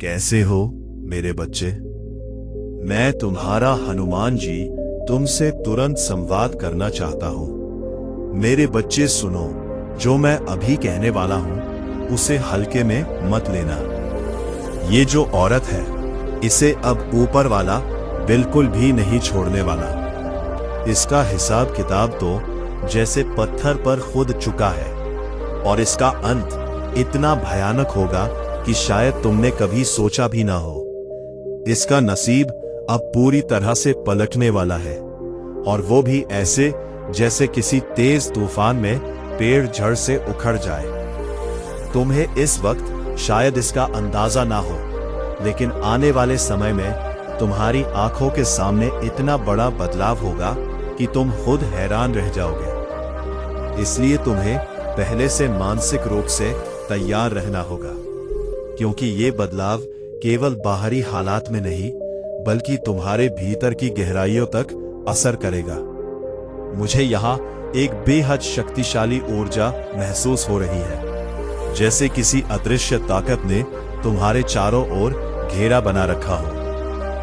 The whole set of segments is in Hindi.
कैसे हो मेरे बच्चे? मैं तुम्हारा हनुमान जी तुमसे तुरंत संवाद करना चाहता हूं। मेरे बच्चे सुनो, जो मैं अभी कहने वाला हूं उसे हल्के में मत लेना। ये जो औरत है, इसे अब ऊपर वाला बिल्कुल भी नहीं छोड़ने वाला। इसका हिसाब किताब तो जैसे पत्थर पर खुद चुका है, और इसका अंत इतना भयानक होगा कि शायद तुमने कभी सोचा भी ना हो। इसका नसीब अब पूरी तरह से पलटने वाला है, और वो भी ऐसे जैसे किसी तेज तूफान में पेड़ जड़ से उखड़ जाए। तुम्हें इस वक्त शायद इसका अंदाजा ना हो, लेकिन आने वाले समय में तुम्हारी आंखों के सामने इतना बड़ा बदलाव होगा कि तुम खुद हैरान रह जाओगे। इसलिए तुम्हें पहले से मानसिक रूप से तैयार रहना होगा, क्योंकि ये बदलाव केवल बाहरी हालात में नहीं बल्कि तुम्हारे भीतर की गहराइयों तक असर करेगा। मुझे यहाँ एक बेहद शक्तिशाली ऊर्जा महसूस हो रही है, जैसे किसी अदृश्य ताकत ने तुम्हारे चारों ओर घेरा बना रखा हो,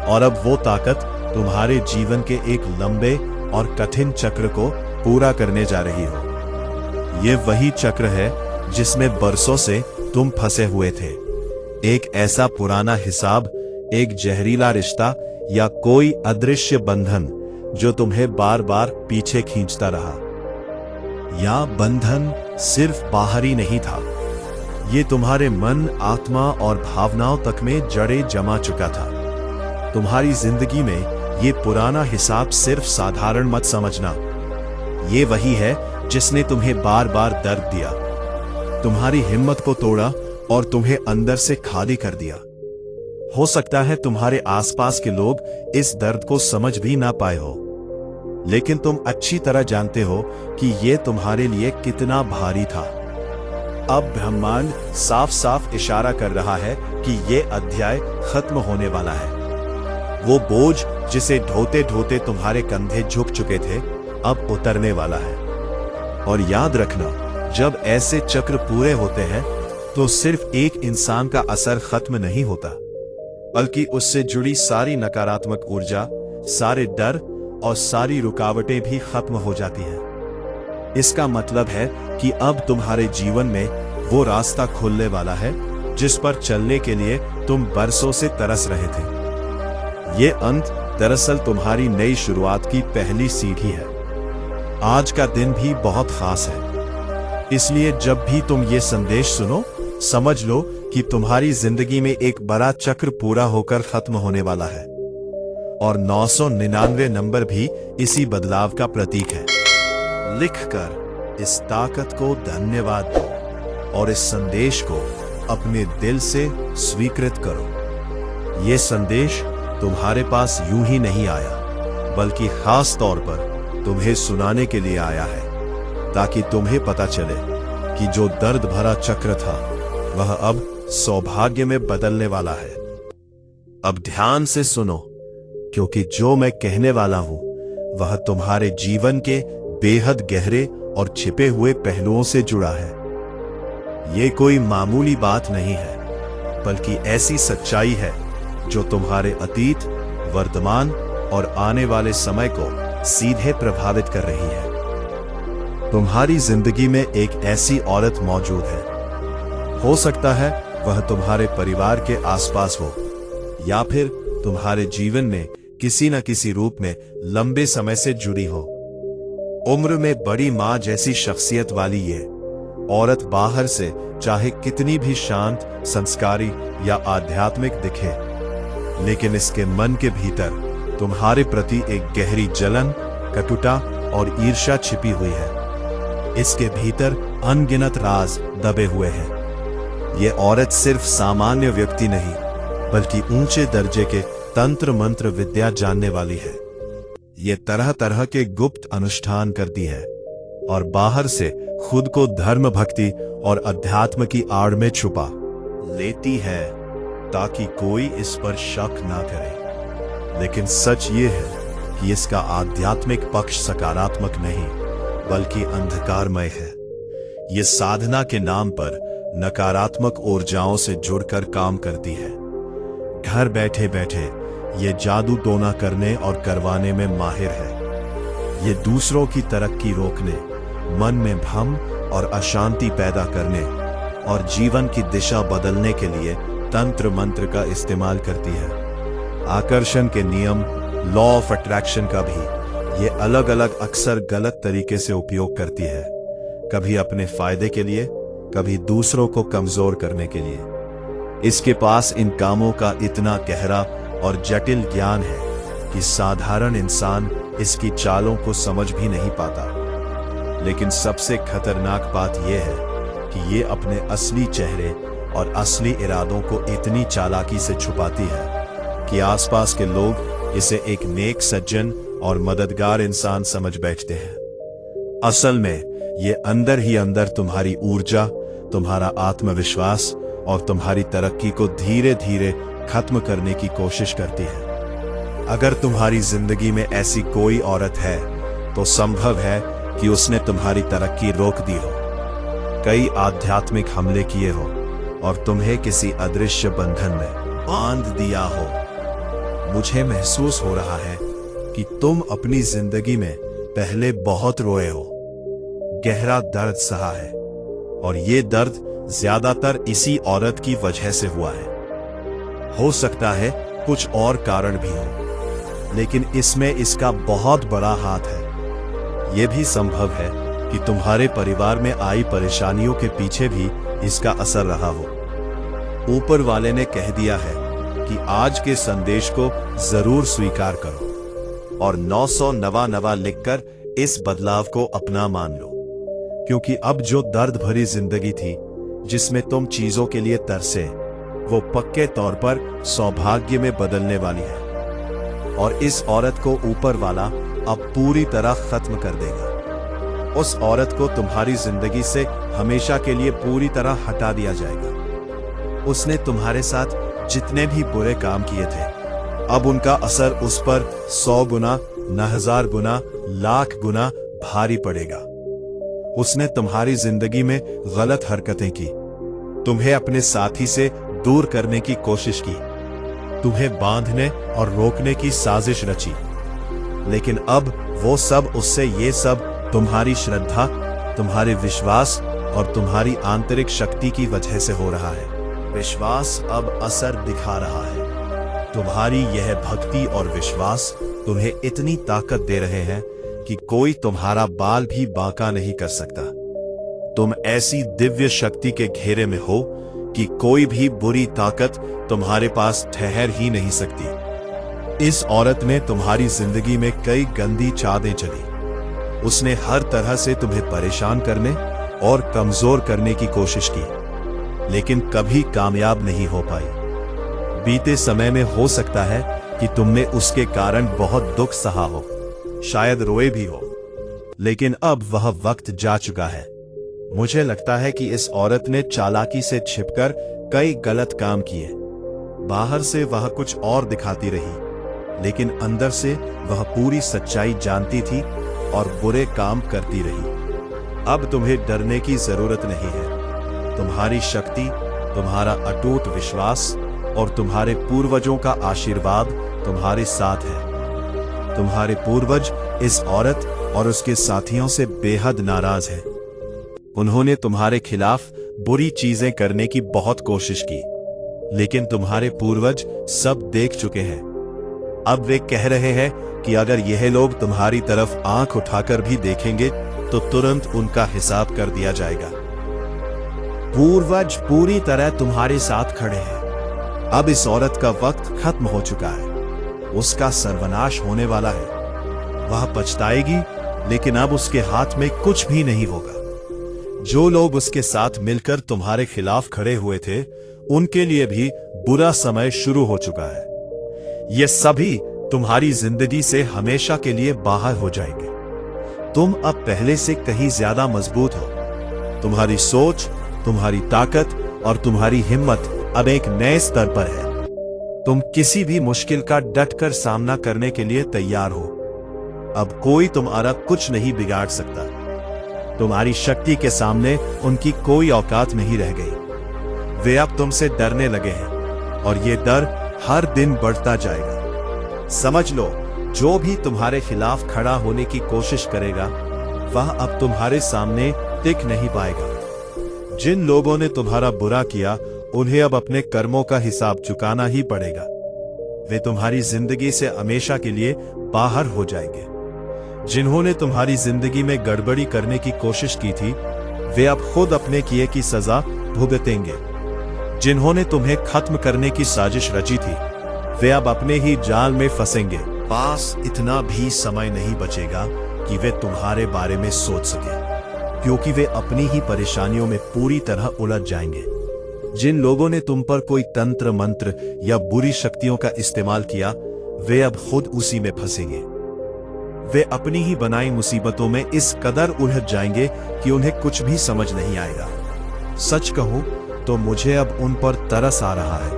और अब वो ताकत तुम्हारे जीवन के एक लंबे और कठिन चक्र को पूरा करने जा रही हो। ये वही चक्र है जिसमें बरसों से तुम फंसे हुए थे। एक ऐसा पुराना हिसाब, एक जहरीला रिश्ता या कोई अदृश्य बंधन जो तुम्हें बार बार पीछे खींचता रहा। या बंधन सिर्फ बाहरी नहीं था, ये तुम्हारे मन, आत्मा और भावनाओं तक में जड़ें जमा चुका था। तुम्हारी जिंदगी में ये पुराना हिसाब सिर्फ साधारण मत समझना। ये वही है जिसने तुम्हें बार बार दर्द दिया, तुम्हारी हिम्मत को तोड़ा और तुम्हें अंदर से खाली कर दिया। हो सकता है तुम्हारे आसपास के लोग इस दर्द को समझ भी ना पाए हो, लेकिन तुम अच्छी तरह जानते हो कि यह तुम्हारे लिए कितना भारी था। अब ब्रह्मांड साफ साफ इशारा कर रहा है कि यह अध्याय खत्म होने वाला है। वो बोझ जिसे ढोते ढोते तुम्हारे कंधे झुक चुके थे, अब उतरने वाला है। और याद रखना, जब ऐसे चक्र पूरे होते हैं तो सिर्फ एक इंसान का असर खत्म नहीं होता, बल्कि उससे जुड़ी सारी नकारात्मक ऊर्जा, सारे डर और सारी रुकावटें भी खत्म हो जाती हैं। इसका मतलब है कि अब तुम्हारे जीवन में वो रास्ता खुलने वाला है जिस पर चलने के लिए तुम बरसों से तरस रहे थे। ये अंत दरअसल तुम्हारी नई शुरुआत की पहली सीढ़ी है। आज का दिन भी बहुत खास है, इसलिए जब भी तुम ये संदेश सुनो, समझ लो कि तुम्हारी जिंदगी में एक बड़ा चक्र पूरा होकर खत्म होने वाला है, और 999 नंबर भी इसी बदलाव का प्रतीक है। लिखकर इस ताकत को धन्यवाद दो और इस संदेश को अपने दिल से स्वीकृत करो। ये संदेश तुम्हारे पास यूं ही नहीं आया, बल्कि खास तौर पर तुम्हें सुनाने के लिए आया है, ताकि तुम्हें पता चले कि जो दर्द भरा चक्र था वह अब सौभाग्य में बदलने वाला है। अब ध्यान से सुनो, क्योंकि जो मैं कहने वाला हूं वह तुम्हारे जीवन के बेहद गहरे और छिपे हुए पहलुओं से जुड़ा है। ये कोई मामूली बात नहीं है, बल्कि ऐसी सच्चाई है जो तुम्हारे अतीत, वर्तमान और आने वाले समय को सीधे प्रभावित कर रही है। तुम्हारी जिंदगी में एक ऐसी औरत मौजूद है। हो सकता है वह तुम्हारे परिवार के आसपास हो, या फिर तुम्हारे जीवन में किसी न किसी रूप में लंबे समय से जुड़ी हो। उम्र में बड़ी मां जैसी शख्सियत वाली ये औरत बाहर से चाहे कितनी भी शांत, संस्कारी या आध्यात्मिक दिखे, लेकिन इसके मन के भीतर तुम्हारे प्रति एक गहरी जलन, कटुता और ईर्ष्या छिपी हुई है। इसके भीतर अनगिनत राज दबे हुए हैं। ये औरत सिर्फ सामान्य व्यक्ति नहीं, बल्कि ऊंचे दर्जे के तंत्र मंत्र विद्या जानने वाली है। ये तरह तरह के गुप्त अनुष्ठान करती है, और बाहर से खुद को धर्म, भक्ति और अध्यात्म की आड़ में छुपा लेती है, ताकि कोई इस पर शक ना करे। लेकिन सच ये है कि इसका आध्यात्मिक पक्ष सकारात्मक नहीं, बल्कि अंधकारमय है। ये साधना के नाम पर नकारात्मक ऊर्जाओं से जुड़कर काम करती है, घर बैठे बैठे ये जादू टोना करने और करवाने में माहिर है। ये दूसरों की तरक्की रोकने, मन में भ्रम और अशांति पैदा करने और जीवन की दिशा बदलने के लिए तंत्र मंत्र का इस्तेमाल करती है। आकर्षण के नियम, लॉ ऑफ अट्रैक्शन का भी ये अलग अलग अक्सर गलत तरीके से उपयोग करती है, कभी अपने फायदे के लिए, कभी दूसरों को कमजोर करने के लिए। इसके पास इन कामों का इतना गहरा और जटिल ज्ञान है कि साधारण इंसान इसकी चालों को समझ भी नहीं पाता। लेकिन सबसे खतरनाक बात यह है कि ये अपने असली चेहरे और असली इरादों को इतनी चालाकी से छुपाती है कि आसपास के लोग इसे एक नेक सज्जन और मददगार इंसान समझ बैठते हैं। असल में ये अंदर ही अंदर तुम्हारी ऊर्जा, तुम्हारा आत्मविश्वास और तुम्हारी तरक्की को धीरे धीरे खत्म करने की कोशिश करती है। अगर तुम्हारी जिंदगी में ऐसी कोई औरत है तो संभव है कि उसने तुम्हारी तरक्की रोक दी हो, कई आध्यात्मिक हमले किए हो और तुम्हें किसी अदृश्य बंधन में बांध दिया हो। मुझे महसूस हो रहा है कि तुम अपनी जिंदगी में पहले बहुत रोए हो, गहरा दर्द सहा है और ये दर्द ज्यादातर इसी औरत की वजह से हुआ है। हो सकता है कुछ और कारण भी हो, लेकिन इसमें इसका बहुत बड़ा हाथ है। यह भी संभव है कि तुम्हारे परिवार में आई परेशानियों के पीछे भी इसका असर रहा हो। ऊपर वाले ने कह दिया है कि आज के संदेश को जरूर स्वीकार करो और 999 लिखकर इस बदलाव को अपना मान लो, क्योंकि अब जो दर्द भरी जिंदगी थी जिसमें तुम चीजों के लिए तरसे, वो पक्के तौर पर सौभाग्य में बदलने वाली है और इस औरत को ऊपर वाला अब पूरी तरह खत्म कर देगा। उस औरत को तुम्हारी जिंदगी से हमेशा के लिए पूरी तरह हटा दिया जाएगा। उसने तुम्हारे साथ जितने भी बुरे काम किए थे, अब उनका असर उस पर 100 गुना, 1000 गुना, लाख गुना भारी पड़ेगा। उसने तुम्हारी जिंदगी में गलत हरकतें की, तुम्हें अपने साथी से दूर करने की कोशिश की, तुम्हें बांधने और रोकने की साजिश रची। लेकिन अब वो सब उससे ये सब तुम्हारी श्रद्धा, तुम्हारे विश्वास और तुम्हारी आंतरिक शक्ति की वजह से हो रहा है। विश्वास अब असर दिखा रहा है। तुम्हारी यह भक्ति और विश्वास तुम्हें इतनी ताकत दे रहे हैं कि कोई तुम्हारा बाल भी बांका नहीं कर सकता। तुम ऐसी दिव्य शक्ति के घेरे में हो कि कोई भी बुरी ताकत तुम्हारे पास ठहर ही नहीं सकती। इस औरत ने तुम्हारी जिंदगी में कई गंदी चालें चली। उसने हर तरह से तुम्हें परेशान करने और कमजोर करने की कोशिश की, लेकिन कभी कामयाब नहीं हो पाई। बीते समय में हो सकता है कि तुमने उसके कारण बहुत दुख सहा हो, शायद रोए भी हो, लेकिन अब वह वक्त जा चुका है। मुझे लगता है कि इस औरत ने चालाकी से छिपकर कई गलत काम किए। बाहर से वह कुछ और दिखाती रही, लेकिन अंदर से वह पूरी सच्चाई जानती थी और बुरे काम करती रही। अब तुम्हें डरने की जरूरत नहीं है। तुम्हारी शक्ति, तुम्हारा अटूट विश्वास और तुम्हारे पूर्वजों का आशीर्वाद तुम्हारे साथ है। तुम्हारे पूर्वज इस औरत और उसके साथियों से बेहद नाराज हैं। उन्होंने तुम्हारे खिलाफ बुरी चीजें करने की बहुत कोशिश की, लेकिन तुम्हारे पूर्वज सब देख चुके हैं। अब वे कह रहे हैं कि अगर यह लोग तुम्हारी तरफ आंख उठाकर भी देखेंगे तो तुरंत उनका हिसाब कर दिया जाएगा। पूर्वज पूरी तरह तुम्हारे साथ खड़े हैं। अब इस औरत का वक्त खत्म हो चुका है। उसका सर्वनाश होने वाला है। वह पछताएगी, लेकिन अब उसके हाथ में कुछ भी नहीं होगा। जो लोग उसके साथ मिलकर तुम्हारे खिलाफ खड़े हुए थे, उनके लिए भी बुरा समय शुरू हो चुका है। ये सभी तुम्हारी जिंदगी से हमेशा के लिए बाहर हो जाएंगे। तुम अब पहले से कहीं ज्यादा मजबूत हो। तुम्हारी सोच, तुम्हारी ताकत और तुम्हारी हिम्मत अब एक नए स्तर पर है। तुम किसी भी मुश्किल का डटकर सामना करने के लिए तैयार हो। अब कोई तुम्हारा कुछ नहीं बिगाड़ सकता। तुम्हारी शक्ति के सामने उनकी कोई औकात नहीं रह गई। वे अब तुमसे डरने लगे हैं और ये डर हर दिन बढ़ता जाएगा। समझ लो, जो भी तुम्हारे खिलाफ खड़ा होने की कोशिश करेगा वह अब तुम्हारे सामने टिक नहीं पाएगा। जिन लोगों ने तुम्हारा बुरा किया उन्हें अब अपने कर्मों का हिसाब चुकाना ही पड़ेगा। वे तुम्हारी जिंदगी से हमेशा के लिए बाहर हो जाएंगे। जिन्होंने तुम्हारी जिंदगी में गड़बड़ी करने की कोशिश की थी वे अब खुद अपने किए की सजा भुगतेंगे। जिन्होंने तुम्हें खत्म करने की साजिश रची थी वे अब अपने ही जाल में फंसेंगे। पास इतना भी समय नहीं बचेगा कि वे तुम्हारे बारे में सोच सके, क्योंकि वे अपनी ही परेशानियों में पूरी तरह उलझ जाएंगे। जिन लोगों ने तुम पर कोई तंत्र मंत्र या बुरी शक्तियों का इस्तेमाल किया वे अब खुद उसी में फंसेंगे। वे अपनी ही बनाई मुसीबतों में इस कदर उलझ जाएंगे कि उन्हें कुछ भी समझ नहीं आएगा। सच कहूं तो मुझे अब उन पर तरस आ रहा है,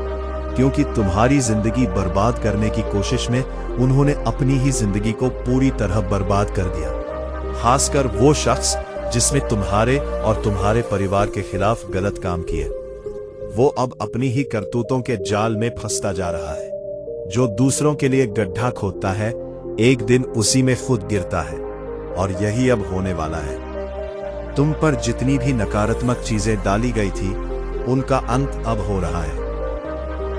क्योंकि तुम्हारी जिंदगी बर्बाद करने की कोशिश में उन्होंने अपनी ही जिंदगी को पूरी तरह बर्बाद कर दिया। खासकर वो शख्स जिसने तुम्हारे और तुम्हारे परिवार के खिलाफ गलत काम किए, वो अब अपनी ही करतूतों के जाल में फंसता जा रहा है। जो दूसरों के लिए गड्ढा खोदता है एक दिन उसी में खुद गिरता है, और यही अब होने वाला है। तुम पर जितनी भी नकारात्मक चीजें डाली गई थी उनका अंत अब हो रहा है।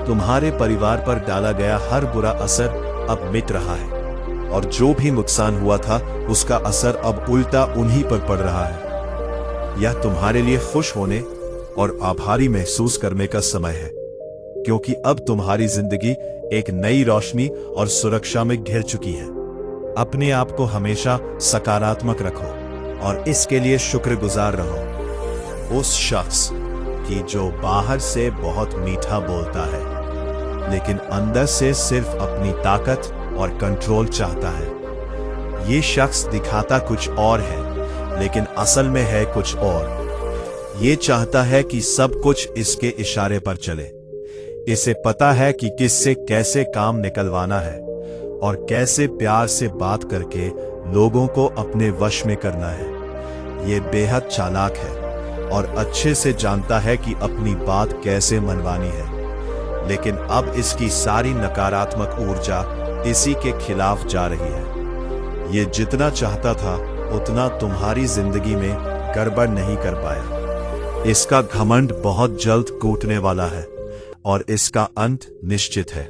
तुम्हारे परिवार पर डाला गया हर बुरा असर अब मिट रहा है, और जो भी नुकसान हुआ था उसका असर अब उल्टा उन्हीं पर पड़ रहा है। यह तुम्हारे लिए खुश होने और आभारी महसूस करने का समय है, क्योंकि अब तुम्हारी जिंदगी एक नई रोशनी और सुरक्षा में घिर चुकी है। अपने आप को हमेशा सकारात्मक रखो और इसके लिए शुक्रगुजार रहो। उस शख्स की जो बाहर से बहुत मीठा बोलता है लेकिन अंदर से सिर्फ अपनी ताकत और कंट्रोल चाहता है। ये शख्स दिखाता कुछ और है लेकिन असल में है कुछ और। ये चाहता है कि सब कुछ इसके इशारे पर चले। इसे पता है कि किससे कैसे काम निकलवाना है और कैसे प्यार से बात करके लोगों को अपने वश में करना है। ये बेहद चालाक है और अच्छे से जानता है कि अपनी बात कैसे मनवानी है, लेकिन अब इसकी सारी नकारात्मक ऊर्जा इसी के खिलाफ जा रही है। ये जितना चाहता था उतना तुम्हारी जिंदगी में गड़बड़ नहीं कर पाया। इसका घमंड बहुत जल्द टूटने वाला है और इसका अंत निश्चित है।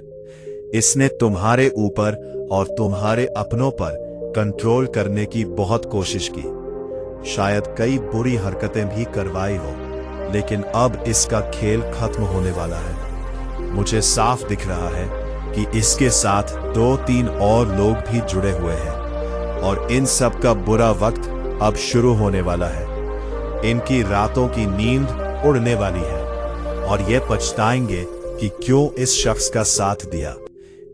इसने तुम्हारे ऊपर और तुम्हारे अपनों पर कंट्रोल करने की बहुत कोशिश की। शायद कई बुरी हरकतें भी करवाई हो, लेकिन अब इसका खेल खत्म होने वाला है। मुझे साफ दिख रहा है कि इसके साथ 2-3 और लोग भी जुड़े हुए हैं और इन सब का बुरा वक्त अब शुरू होने वाला है। इनकी रातों की नींद उड़ने वाली है और ये पछताएंगे कि क्यों इस शख्स का साथ दिया।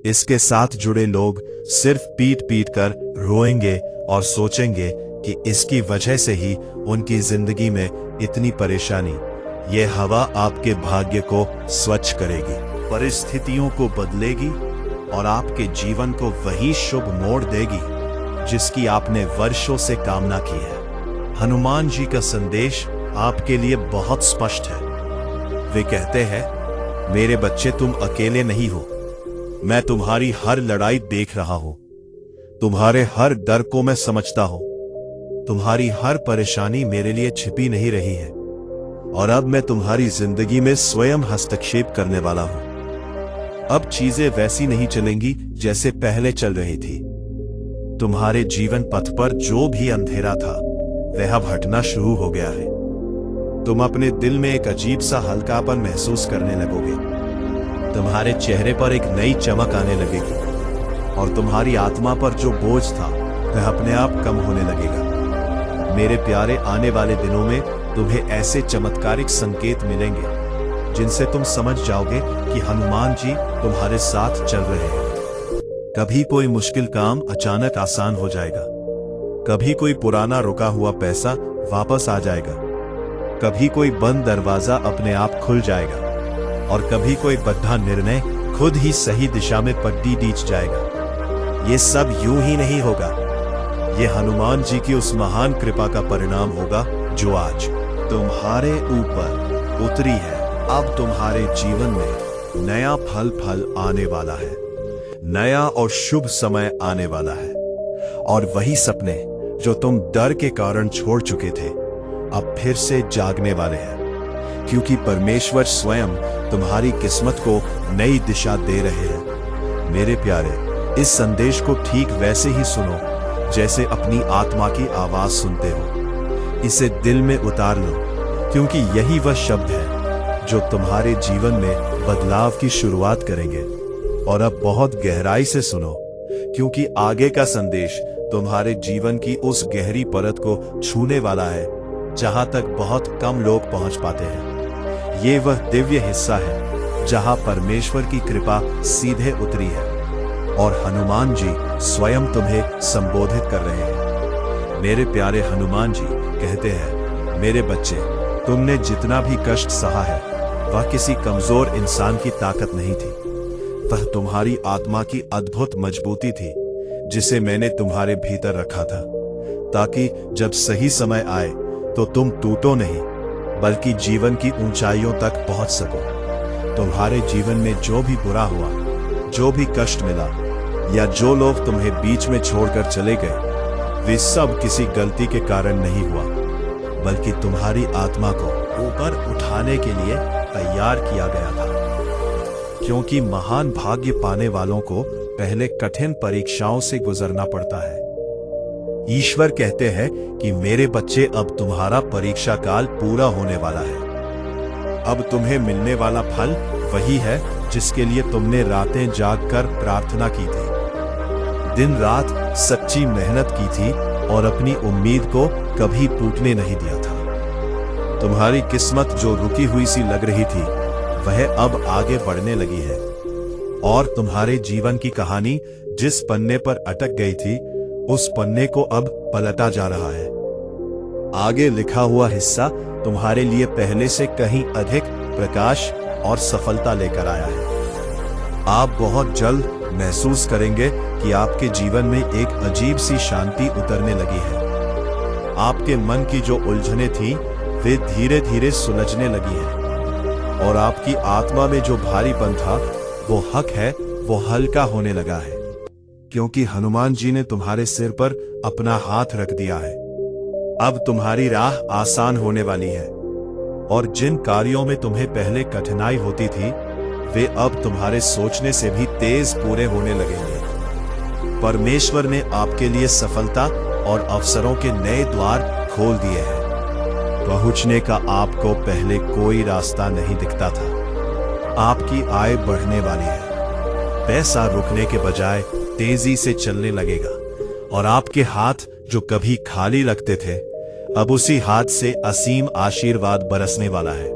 इसके साथ जुड़े लोग सिर्फ पीट पीट कर रोएंगे और सोचेंगे कि इसकी वजह से ही उनकी जिंदगी में इतनी परेशानी। ये हवा आपके भाग्य को स्वच्छ करेगी, परिस्थितियों को बदलेगी और आपके जीवन को वही शुभ मोड़ देगी जिसकी आपने वर्षों से कामना की है। हनुमान जी का संदेश आपके लिए बहुत स्पष्ट है। वे कहते हैं, मेरे बच्चे तुम अकेले नहीं हो। मैं तुम्हारी हर लड़ाई देख रहा हूं। तुम्हारे हर डर को मैं समझता हूं। तुम्हारी हर परेशानी मेरे लिए छिपी नहीं रही है और अब मैं तुम्हारी जिंदगी में स्वयं हस्तक्षेप करने वाला हूं। अब चीजें वैसी नहीं चलेंगी जैसे पहले चल रही थी। तुम्हारे जीवन पथ पर जो भी अंधेरा था वह अब हटना शुरू हो गया है। तुम अपने दिल में एक अजीब सा हल्कापन महसूस करने लगोगे। तुम्हारे चेहरे पर एक नई चमक आने लगेगी और तुम्हारी आत्मा पर जो बोझ था वह अपने आप कम होने लगेगा। मेरे प्यारे, आने वाले दिनों में तुम्हें ऐसे चमत्कारिक संकेत मिलेंगे जिनसे तुम समझ जाओगे कि हनुमान जी तुम्हारे साथ चल रहे हैं। कभी कोई मुश्किल काम अचानक आसान हो जाएगा, कभी कोई पुराना रुका हुआ पैसा वापस आ जाएगा, कभी कोई बंद दरवाजा अपने आप खुल जाएगा और कभी कोई बद्धा निर्णय खुद ही सही दिशा में पट्टी खींच जाएगा। ये सब यूं ही नहीं होगा। ये हनुमान जी की उस महान कृपा का परिणाम होगा जो आज तुम्हारे ऊपर उतरी है। अब तुम्हारे जीवन में नया फल आने वाला है, नया और शुभ समय आने वाला है। और वही सपने जो तुम डर के कारण छोड़ चुके थे, अब फिर से जागने वाले हैं, क्योंकि परमेश्वर स्वयं तुम्हारी किस्मत को नई दिशा दे रहे हैं। मेरे प्यारे, इस संदेश को ठीक वैसे ही सुनो जैसे अपनी आत्मा की आवाज सुनते हो। इसे दिल में उतार लो, क्योंकि यही वह शब्द है जो तुम्हारे जीवन में बदलाव की शुरुआत करेंगे। और अब बहुत गहराई से सुनो, क्योंकि आगे का संदेश तुम्हारे जीवन की उस गहरी परत को छूने वाला है जहां तक बहुत कम लोग पहुंच पाते हैं। ये वह दिव्य हिस्सा है जहां परमेश्वर की कृपा सीधे उतरी है और हनुमान जी स्वयं तुम्हें संबोधित कर रहे हैं। मेरे प्यारे हनुमान जी कहते हैं, मेरे बच्चे, तुमने जितना भी कष्ट सहा है वह किसी कमजोर इंसान की ताकत नहीं थी। वह तुम्हारी आत्मा की अद्भुत मजबूती थी जिसे मैंने तुम्हारे भीतर रखा था, ताकि जब सही समय आए तो तुम टूटो नहीं, बल्कि जीवन की ऊंचाइयों तक पहुंच सको। तुम्हारे जीवन में जो भी बुरा हुआ, जो भी कष्ट मिला, या जो लोग तुम्हें बीच में छोड़कर चले गए, वे सब किसी गलती के कारण नहीं हुआ, बल्कि तुम्हारी आत्मा को ऊपर उठाने के लिए तैयार किया गया था। क्योंकि महान भाग्य पाने वालों को पहले कठिन परीक्षाओं से गुजरना पड़ता है। ईश्वर कहते हैं कि मेरे बच्चे, अब तुम्हारा परीक्षा काल पूरा होने वाला है। अब तुम्हें मिलने वाला फल वही है जिसके लिए तुमने रातें जागकर प्रार्थना की थी, दिन रात सच्ची मेहनत की थी और अपनी उम्मीद को कभी टूटने नहीं दिया था। तुम्हारी किस्मत जो रुकी हुई सी लग रही थी, वह अब आगे बढ़ने लगी है। और तुम्हारे जीवन की कहानी जिस पन्ने पर अटक गई थी, उस पन्ने को अब पलटा जा रहा है। आगे लिखा हुआ हिस्सा तुम्हारे लिए पहले से कहीं अधिक प्रकाश और सफलता लेकर आया है। आप बहुत जल्द महसूस करेंगे कि आपके जीवन में एक अजीब सी शांति उतरने लगी है। आपके मन की जो उलझनें थीं, वे धीरे धीरे सुलझने लगी हैं, और आपकी आत्मा में जो भारीपन था, वो हक है, वो हल्का होने लगा है, क्योंकि हनुमान जी ने तुम्हारे सिर पर अपना हाथ रख दिया है। अब तुम्हारी राह आसान होने वाली है, और जिन कार्यों में तुम्हें पहले कठिनाई होती थी, वे अब तुम्हारे सोचने से भी तेज पूरे होने लगेंगे। परमेश्वर ने आपके लिए सफलता और अवसरों के नए द्वार खोल दिए हैं। पहुंचने का आपको पहले कोई रास्ता नहीं दिखता था। आपकी आय बढ़ने वाली है। पैसा रुकने के बजाय तेजी से चलने लगेगा, और आपके हाथ जो कभी खाली लगते थे, अब उसी हाथ से असीम आशीर्वाद बरसने वाला है।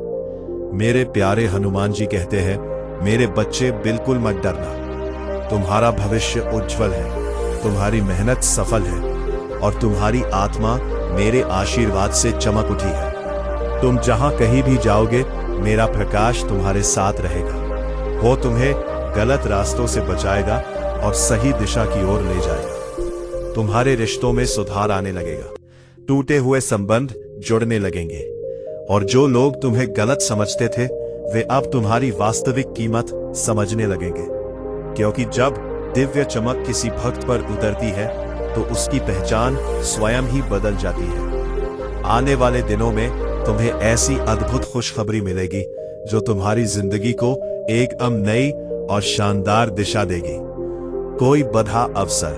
मेरे प्यारे हनुमान जी कहते हैं, मेरे बच्चे, बिल्कुल मत डरना। तुम्हारा भविष्य उज्जवल है, तुम्हारी मेहनत सफल है, और तुम्हारी आत्मा मेरे आशीर्वाद से चमक उठी है। तुम जहां कहीं भी जाओगे, मेरा प्रकाश तुम्हारे साथ रहेगा। वो तुम्हें गलत रास्तों से बचाएगा और सही दिशा की ओर ले जाएगा। तुम्हारे रिश्तों में सुधार आने लगेगा, टूटे हुए संबंध जुड़ने लगेंगे, और जो लोग तुम्हें गलत समझते थे, वे अब तुम्हारी वास्तविक कीमत समझने लगेंगे। क्योंकि जब दिव्य चमक किसी भक्त पर उतरती है, तो उसकी पहचान स्वयं ही बदल जाती है। आने वाले दिनों में तुम्हें ऐसी अद्भुत खुशखबरी मिलेगी जो तुम्हारी जिंदगी को एकदम नई और शानदार दिशा देगी। कोई बधा अवसर,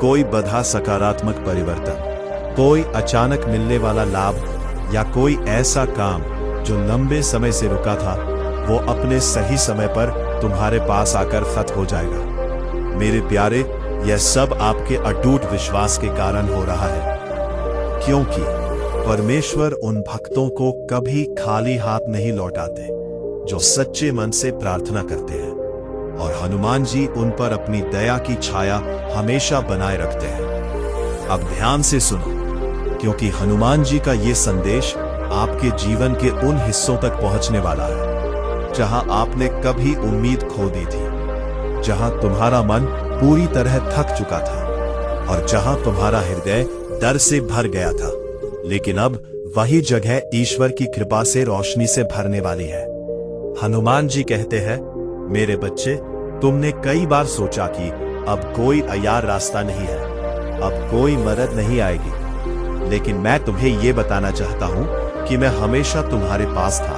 कोई बधा सकारात्मक परिवर्तन, कोई अचानक मिलने वाला लाभ, या कोई ऐसा काम जो लंबे समय से रुका था, वो अपने सही समय पर तुम्हारे पास आकर खत्म हो जाएगा। मेरे प्यारे, यह सब आपके अटूट विश्वास के कारण हो रहा है, क्योंकि परमेश्वर उन भक्तों को कभी खाली हाथ नहीं लौटाते जो सच्चे मन से प्रार्थना करते हैं, और हनुमान जी उन पर अपनी दया की छाया हमेशा बनाए रखते हैं। अब ध्यान से सुनो, क्योंकि हनुमान जी का ये संदेश आपके जीवन के उन हिस्सों तक पहुंचने वाला है जहां आपने कभी उम्मीद खो दी थी, जहां तुम्हारा मन पूरी तरह थक चुका था, और जहां तुम्हारा हृदय डर से भर गया था। लेकिन अब वही जगह ईश्वर की कृपा से रोशनी से भरने वाली है। हनुमान जी कहते हैं, मेरे बच्चे, तुमने कई बार सोचा कि अब कोई अयार रास्ता नहीं है, अब कोई मदद नहीं आएगी। लेकिन मैं तुम्हें यह बताना चाहता हूं कि मैं हमेशा तुम्हारे पास था।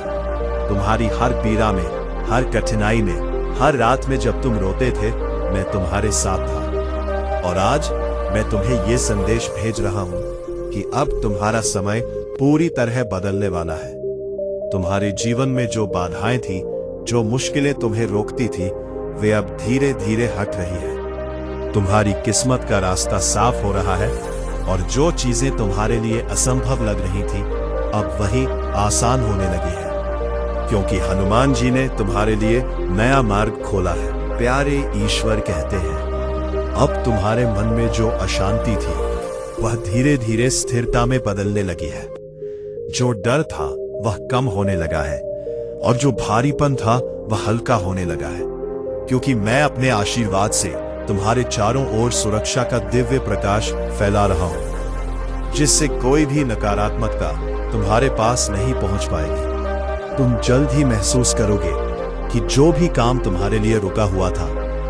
तुम्हारी हर पीड़ा में, हर कठिनाई में, हर रात में जब तुम रोते थे, मैं तुम्हारे साथ था। और आज मैं तुम्हें यह संदेश भेज रहा हूं कि अब तुम्हारा समय पूरी तरह बदलने वाला है। तुम्हारे जीवन में जो बाधाएं थी, जो मुश्किलें तुम्हें रोकती थी, वे अब धीरे धीरे हट रही है। तुम्हारी किस्मत का रास्ता साफ हो रहा है और जो चीजें तुम्हारे लिए असंभव लग रही थी, अब वही आसान होने लगी है, क्योंकि हनुमान जी ने तुम्हारे लिए नया मार्ग खोला है। प्यारे ईश्वर कहते हैं, अब तुम्हारे मन में जो अशांति थी, वह धीरे धीरे स्थिरता में बदलने लगी है। जो डर था वह कम होने लगा है और जो भारीपन था वह हल्का होने लगा है, क्योंकि मैं अपने आशीर्वाद से तुम्हारे चारों ओर सुरक्षा का दिव्य प्रकाश फैला रहा हूं, जिससे कोई भी नकारात्मकता तुम्हारे पास नहीं पहुंच पाएगी। तुम जल्द ही महसूस करोगे कि जो भी काम तुम्हारे लिए रुका हुआ था,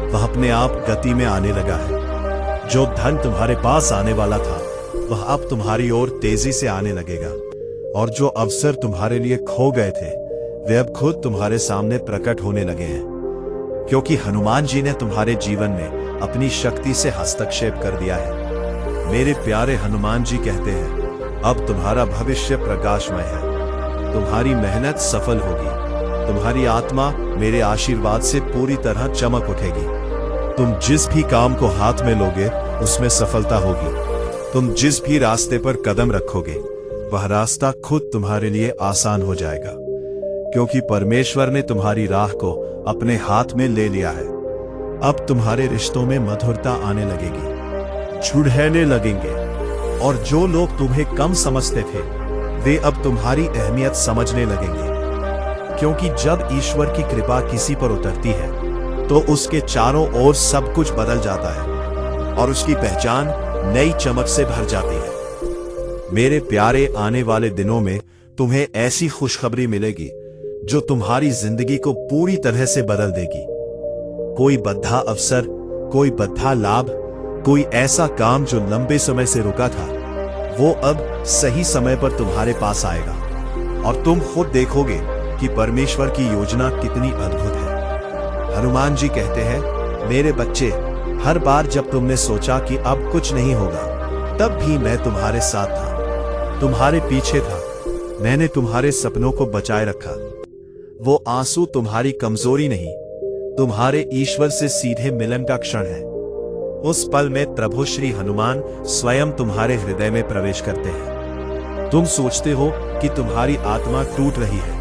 वह अपने आप गति में आने लगा है। जो धन तुम्हारे पास आने वाला था, वह अब तुम्हारी ओर तेजी से आने लगेगा। और जो अवसर तुम्हारे लिए खो गए थे, वे अब खुद तुम्हारे सामने प्रकट होने लगे हैं, क्योंकि हनुमान जी ने तुम्हारे जीवन में अपनी शक्ति से हस्तक्षेप कर दिया है। मेरे प्यारे हनुमान जी कहते हैं, अब तुम्हारा भविष्य प्रकाशमय है। तुम्हारी मेहनत सफल होगी। तुम्हारी आत्मा मेरे आशीर्वाद से पूरी तरह चमक उठेगी। तुम जिस भी काम को हाथ में लोगे, उसमें सफलता होगी। तुम जिस भी रास्ते पर कदम रखोगे, वह रास्ता खुद तुम्हारे लिए आसान हो जाएगा, क्योंकि परमेश्वर ने तुम्हारी राह को अपने हाथ में ले लिया है। अब तुम्हारे रिश्तों में मधुरता आने लगेगी, जुड़ने लगेंगे, और जो लोग तुम्हें कम समझते थे, वे अब तुम्हारी अहमियत समझने लगेंगे, क्योंकि जब ईश्वर की कृपा किसी पर उतरती है, तो उसके चारों ओर सब कुछ बदल जाता है और उसकी पहचान नई चमक से भर जाती है। मेरे प्यारे, आने वाले दिनों में तुम्हें ऐसी खुशखबरी मिलेगी जो तुम्हारी जिंदगी को पूरी तरह से बदल देगी। कोई बद्धा अवसर, कोई बद्धा लाभ, कोई ऐसा काम जो लंबे समय से रुका था, वो अब सही समय पर तुम्हारे पास आएगा और तुम खुद देखोगे कि परमेश्वर की योजना कितनी अद्भुत है। हनुमान जी कहते हैं, मेरे बच्चे, हर बार जब तुमने सोचा कि अब कुछ नहीं होगा, तब भी मैं तुम्हारे साथ था, तुम्हारे पीछे था। मैंने तुम्हारे सपनों को बचाए रखा। वो आंसू तुम्हारी कमजोरी नहीं, तुम्हारे ईश्वर से सीधे मिलन का क्षण है। उस पल में प्रभु श्री हनुमान स्वयं तुम्हारे हृदय में प्रवेश करते हैं। तुम सोचते हो कि तुम्हारी आत्मा टूट रही है,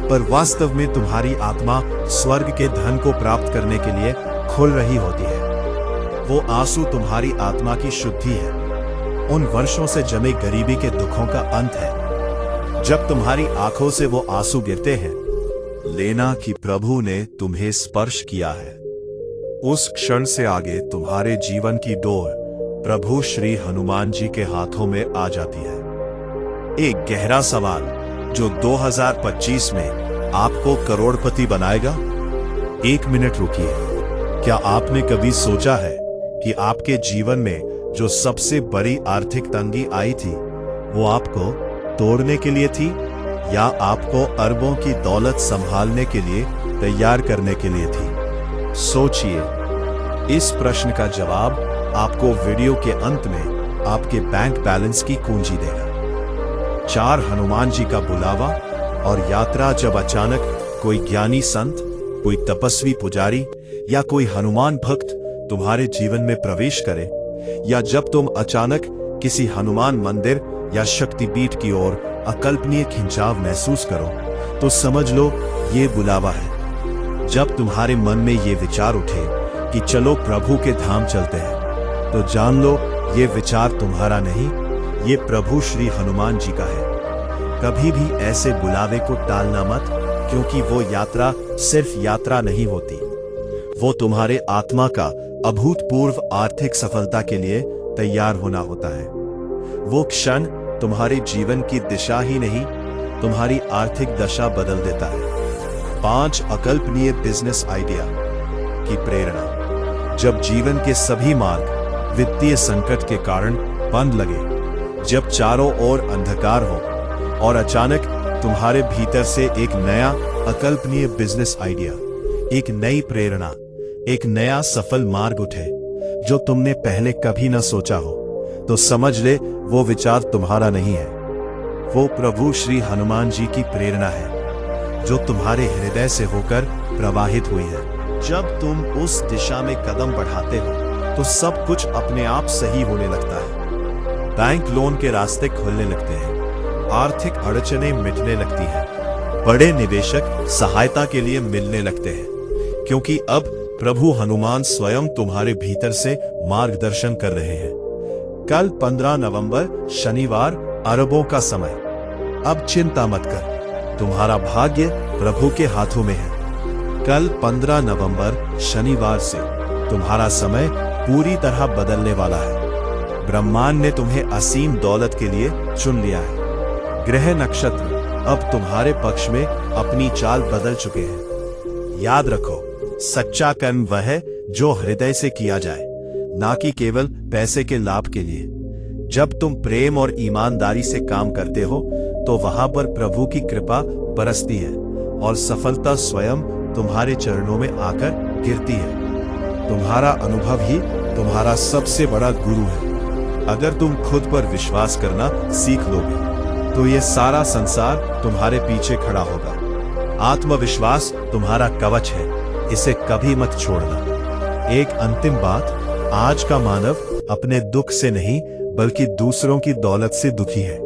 पर वास्तव में तुम्हारी आत्मा स्वर्ग के धन को प्राप्त करने के लिए खुल रही होती है। वो आंसू तुम्हारी आत्मा की शुद्धि है, उन वर्षों से जमे गरीबी के दुखों का अंत है। जब तुम्हारी आंखों से वो आंसू गिरते हैं, लेना कि प्रभु ने तुम्हें स्पर्श किया है। उस क्षण से आगे तुम्हारे जीवन की डोर प्रभु श्री हनुमान जी के हाथों में आ जाती है। एक गहरा सवाल जो 2025 में आपको करोड़पति बनाएगा। 1 मिनट रुकिए। क्या आपने कभी सोचा है कि आपके जीवन में जो सबसे बड़ी आर्थिक तंगी आई थी, वो आपको तोड़ने के लिए थी या आपको अरबों की दौलत संभालने के लिए तैयार करने के लिए थी? सोचिए। इस प्रश्न का जवाब आपको वीडियो के अंत में आपके बैंक बैलेंस की कुंजी देगा। 4 हनुमान जी का बुलावा और यात्रा। जब अचानक कोई ज्ञानी संत, कोई तपस्वी पुजारी या कोई हनुमान भक्त तुम्हारे जीवन में प्रवेश करे, या जब तुम अचानक किसी हनुमान मंदिर या शक्तिपीठ की ओर अकल्पनीय खिंचाव महसूस करो, तो समझ लो ये बुलावा है। जब तुम्हारे मन में ये विचार उठे कि चलो प्रभु के धाम चलते हैं, तो जान लो ये विचार तुम्हारा नहीं, ये प्रभु श्री हनुमान जी का है। कभी भी ऐसे बुलावे को टालना मत, क्योंकि वो यात्रा सिर्फ यात्रा नहीं होती, वो तुम्हारे आत्मा का अभूतपूर्व आर्थिक सफलता के लिए तैयार होना होता है। वो क्षण तुम्हारे जीवन की दिशा ही नहीं, तुम्हारी आर्थिक दशा बदल देता है। 5 अकल्पनीय बिजनेस आइडिया की प्रेरणा। जब जीवन के सभी मार्ग वित्तीय संकट के कारण बंद लगे, जब चारों ओर अंधकार हो और अचानक तुम्हारे भीतर से एक नया अकल्पनीय बिजनेस आइडिया, एक नई प्रेरणा, एक नया सफल मार्ग उठे जो तुमने पहले कभी न सोचा हो, तो समझ ले वो विचार तुम्हारा नहीं है, वो प्रभु श्री हनुमान जी की प्रेरणा है जो तुम्हारे हृदय से होकर प्रवाहित हुई है। जब तुम उस दिशा में कदम बढ़ाते हो तो सब कुछ अपने आप सही होने लगता है। बैंक लोन के रास्ते खुलने लगते हैं, आर्थिक अड़चनें मिटने लगती हैं, बड़े निवेशक सहायता के लिए मिलने लगते हैं, क्योंकि अब प्रभु हनुमान स्वयं तुम्हारे भीतर से मार्गदर्शन कर रहे हैं। कल 15 नवंबर शनिवार, अरबों का समय। अब चिंता मत कर, तुम्हारा भाग्य प्रभु के हाथों में है। कल 15 नवंबर शनिवार से तुम्हारा समय पूरी तरह बदलने वाला है। ब्रह्मांड ने तुम्हें असीम दौलत के लिए चुन लिया है। ग्रह नक्षत्र अब तुम्हारे पक्ष में अपनी चाल बदल चुके हैं। याद रखो, सच्चा कर्म वह है जो हृदय से किया जाए, ना कि केवल पैसे के लाभ के लिए। जब तुम प्रेम और ईमानदारी से काम करते हो तो वहां पर प्रभु की कृपा बरसती है और सफलता स्वयं तुम्हारे चरणों में आकर गिरती है। तुम्हारा अनुभव ही तुम्हारा सबसे बड़ा गुरु है। अगर तुम खुद पर विश्वास करना सीख लोगे तो ये सारा संसार तुम्हारे पीछे खड़ा होगा। आत्मविश्वास तुम्हारा कवच है, इसे कभी मत छोड़ना। एक अंतिम बात, आज का मानव अपने दुख से नहीं बल्कि दूसरों की दौलत से दुखी है।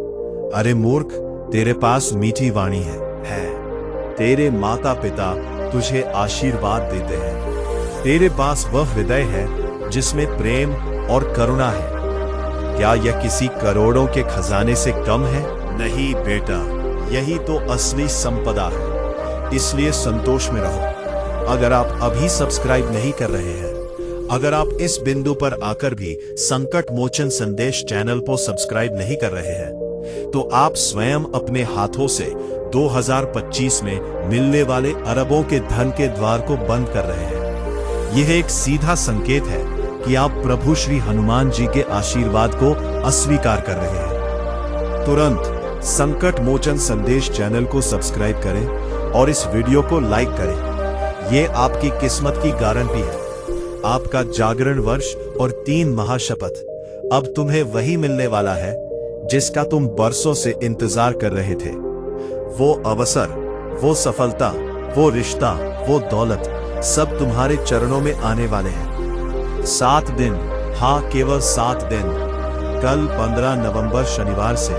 अरे मूर्ख, तेरे पास मीठी वाणी है। तेरे माता पिता तुझे आशीर्वाद देते हैं। तेरे पास वह हृदय है जिसमें प्रेम और करुणा है। क्या यह किसी करोड़ों के खजाने से कम है? नहीं बेटा, यही तो असली संपदा है। इसलिए संतोष में रहो। अगर आप अभी सब्सक्राइब नहीं कर रहे हैं, अगर आप इस बिंदु पर आकर भी संकट मोचन संदेश चैनल को सब्सक्राइब नहीं कर रहे हैं, तो आप स्वयं अपने हाथों से 2025 में मिलने वाले अरबों के धन के द्वार को बंद कर रहे हैं। यह एक सीधा संकेत है कि आप प्रभु श्री हनुमान जी के आशीर्वाद को अस्वीकार कर रहे हैं। तुरंत संकट मोचन संदेश चैनल को सब्सक्राइब करें और इस वीडियो को लाइक करें। यह आपकी किस्मत की गारंटी है। आपका जागरण वर्ष और 3 महाशपथ अब तुम्हें वही मिलने वाला है जिसका तुम बरसों से इंतजार कर रहे थे। वो अवसर, वो सफलता, वो रिश्ता, वो दौलत सब तुम्हारे चरणों में आने वाले हैं। 7 दिन, हाँ केवल 7 दिन, कल 15 नवंबर शनिवार से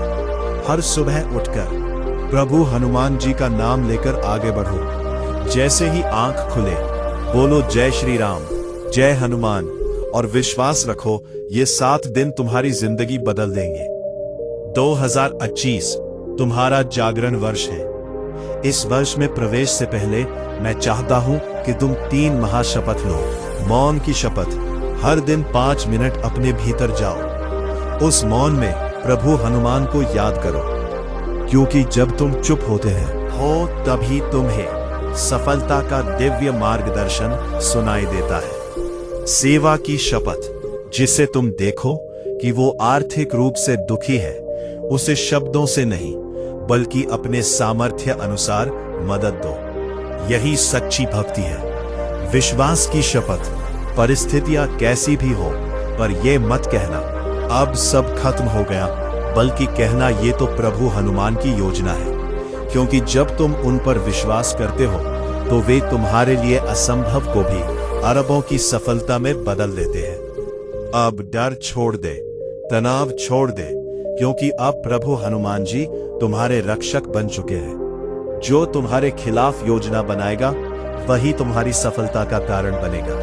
हर सुबह उठकर प्रभु हनुमान जी का नाम लेकर आगे बढ़ो। जैसे ही आंख खुले बोलो जय श्री राम, जय हनुमान, और विश्वास रखो ये 7 दिन तुम्हारी जिंदगी बदल देंगे। 2025 तुम्हारा जागरण वर्ष है। इस वर्ष में प्रवेश से पहले मैं चाहता हूं कि तुम 3 महाशपथ लो। मौन की शपथ, हर दिन 5 मिनट अपने भीतर जाओ। उस मौन में प्रभु हनुमान को याद करो, क्योंकि जब तुम चुप होते हो तभी तुम्हें सफलता का दिव्य मार्गदर्शन सुनाई देता है। सेवा की शपथ, जिसे तुम देखो कि वो आर्थिक रूप से दुखी है, उसे शब्दों से नहीं बल्कि अपने सामर्थ्य अनुसार मदद दो। यही सच्ची भक्ति है। विश्वास की शपथ, परिस्थितियां कैसी भी हो पर ये मत कहना अब सब खत्म हो गया, बल्कि कहना ये तो प्रभु हनुमान की योजना है, क्योंकि जब तुम उन पर विश्वास करते हो तो वे तुम्हारे लिए असंभव को भी अरबों की सफलता में बदल देते हैं। अब डर छोड़ दे, तनाव छोड़ दे, क्योंकि अब प्रभु हनुमान जी तुम्हारे रक्षक बन चुके हैं। जो तुम्हारे खिलाफ योजना बनाएगा वही तुम्हारी सफलता का कारण बनेगा।